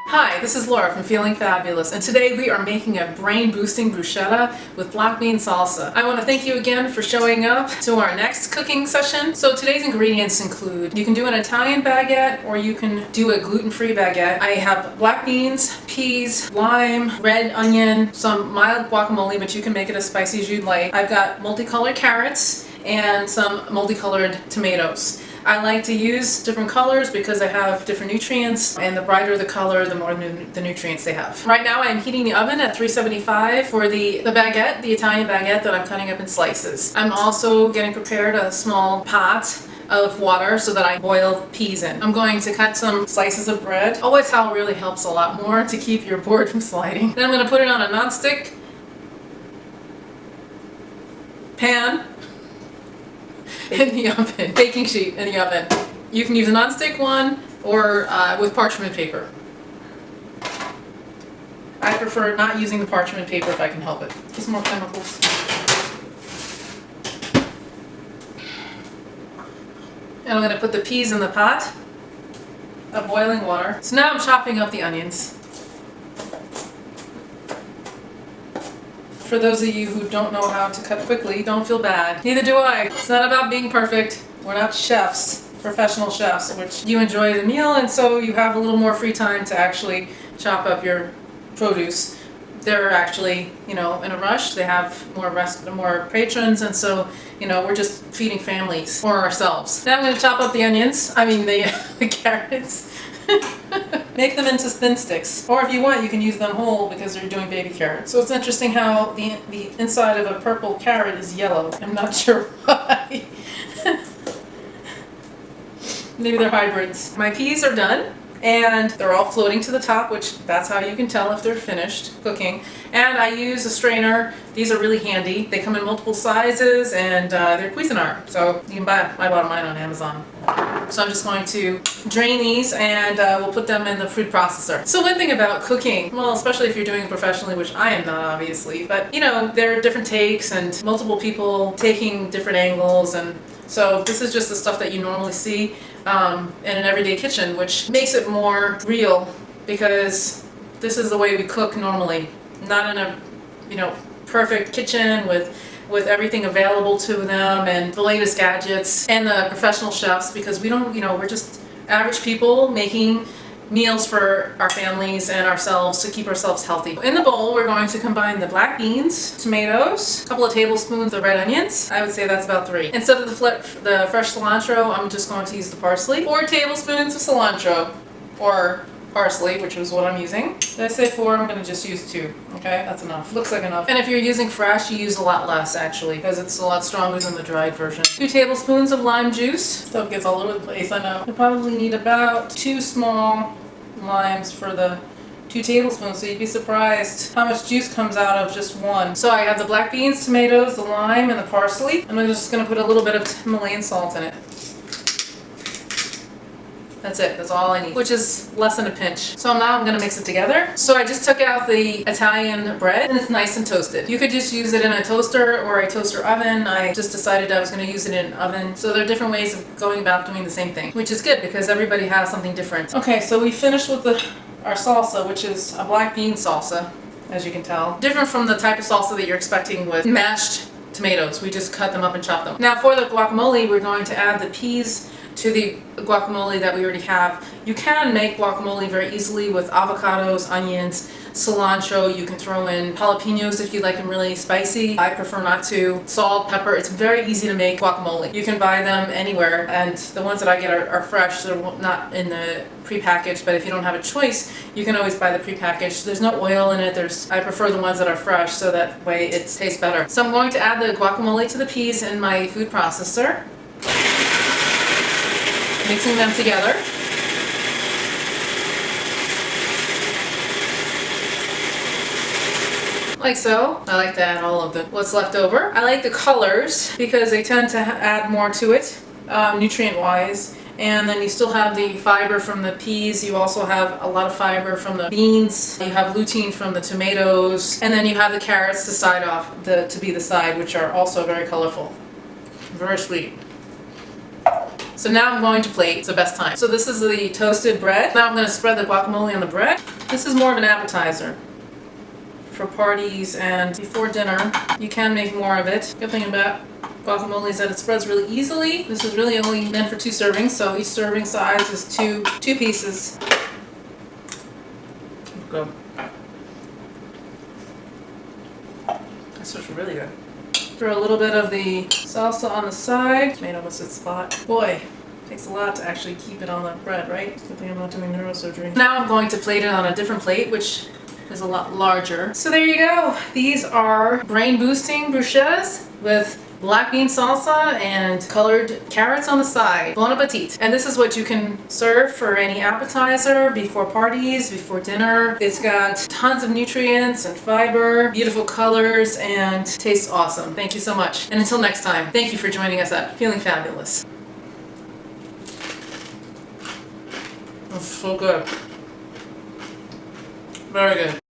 Hi, this is Laura from Feeling Fabulous, and today we are making a brain-boosting bruschetta with black bean salsa. I want to thank you again for showing up to our next cooking session. So today's ingredients include, you can do an Italian baguette or you can do a gluten-free baguette. I have black beans, peas, lime, red onion, some mild guacamole, but you can make it as spicy as you'd like. I've got multicolored carrots and some multicolored tomatoes. I like to use different colors because I have different nutrients, and the brighter the color, the more the nutrients they have. Right now I'm heating the oven at 375 for the baguette, the Italian baguette that I'm cutting up in slices. I'm also getting prepared a small pot of water so that I boil peas in. I'm going to cut some slices of bread. Oh, a towel really helps a lot more to keep your board from sliding. Then I'm going to put it on a nonstick pan in the oven, baking sheet in the oven. You can use a non-stick one or with parchment paper. I prefer not using the parchment paper if I can help it. Just more chemicals. And I'm going to put the peas in the pot of boiling water. So now I'm chopping up the onions. For those of you who don't know how to cut quickly, don't feel bad. Neither do I. It's not about being perfect. We're not chefs, professional chefs, which you enjoy the meal and so you have a little more free time to actually chop up your produce. They're actually, in a rush. They have more patrons, and so, we're just feeding families or ourselves. Now I'm going to chop up the onions. The carrots. Make them into thin sticks, or if you want you can use them whole because they're doing baby carrots. So it's interesting how the inside of a purple carrot is yellow. I'm not sure why. Maybe they're hybrids. My peas are done and they're all floating to the top, which that's how you can tell if they're finished cooking. And I use a strainer. These are really handy. They come in multiple sizes and they're Cuisinart, so you can buy. I bought mine on Amazon. So I'm just going to drain these and we'll put them in the food processor. So one thing about cooking, well, especially if you're doing it professionally, which I am not obviously, but there are different takes and multiple people taking different angles, and so this is just the stuff that you normally see in an everyday kitchen, which makes it more real because this is the way we cook normally, not in a perfect kitchen with everything available to them and the latest gadgets and the professional chefs, because we don't, we're just average people making meals for our families and ourselves to keep ourselves healthy. In the bowl, we're going to combine the black beans, tomatoes, a couple of tablespoons of red onions. I would say that's about 3. Instead of the fresh cilantro, I'm just going to use the parsley. 4 tablespoons of cilantro, or parsley, which is what I'm using. Did I say 4? I'm going to just use 2. Okay, that's enough. Looks like enough. And if you're using fresh, you use a lot less actually, because it's a lot stronger than the dried version. 2 tablespoons of lime juice. Stuff gets all over the place, I know. You probably need about 2 small limes for the 2 tablespoons, so you'd be surprised how much juice comes out of just 1. So I have the black beans, tomatoes, the lime, and the parsley. And I'm just going to put a little bit of Himalayan salt in it. That's it. That's all I need, which is less than a pinch. So now I'm going to mix it together. So I just took out the Italian bread and it's nice and toasted. You could just use it in a toaster or a toaster oven. I just decided I was going to use it in an oven. So there are different ways of going about doing the same thing, which is good because everybody has something different. Okay, so we finished with our salsa, which is a black bean salsa, as you can tell. Different from the type of salsa that you're expecting with mashed tomatoes. We just cut them up and chop them. Now for the guacamole, we're going to add the peas to the guacamole that we already have. You can make guacamole very easily with avocados, onions, cilantro. You can throw in jalapenos if you like them really spicy. I prefer not to. Salt, pepper. It's very easy to make guacamole. You can buy them anywhere, and the ones that I get are fresh. They're not in the prepackaged, but if you don't have a choice, you can always buy the prepackaged. There's no oil in it. I prefer the ones that are fresh, so that way it tastes better. So I'm going to add the guacamole to the peas in my food processor. Mixing them together. Like so. I like to add all of what's left over. I like the colors because they tend to add more to it, nutrient-wise. And then you still have the fiber from the peas. You also have a lot of fiber from the beans. You have lutein from the tomatoes. And then you have the carrots to side off, to be the side, which are also very colorful. Very sweet. So now I'm going to plate. It's the best time. So this is the toasted bread. Now I'm going to spread the guacamole on the bread. This is more of an appetizer for parties and before dinner. You can make more of it. Good thing about guacamole is that it spreads really easily. This is really only meant for 2 servings, so each serving size is two pieces. Good. This is really good. Throw a little bit of the salsa on the side. Made almost its spot. Boy, it takes a lot to actually keep it on the bread, right? Good thing I'm not doing neurosurgery. Now I'm going to plate it on a different plate, which is a lot larger. So there you go. These are brain boosting bruschettas with black bean salsa and colored carrots on the side. Bon appetit. And this is what you can serve for any appetizer, before parties, before dinner. It's got tons of nutrients and fiber, beautiful colors, and tastes awesome. Thank you so much. And until next time, thank you for joining us at Feeling Fabulous. It's so good. Very good.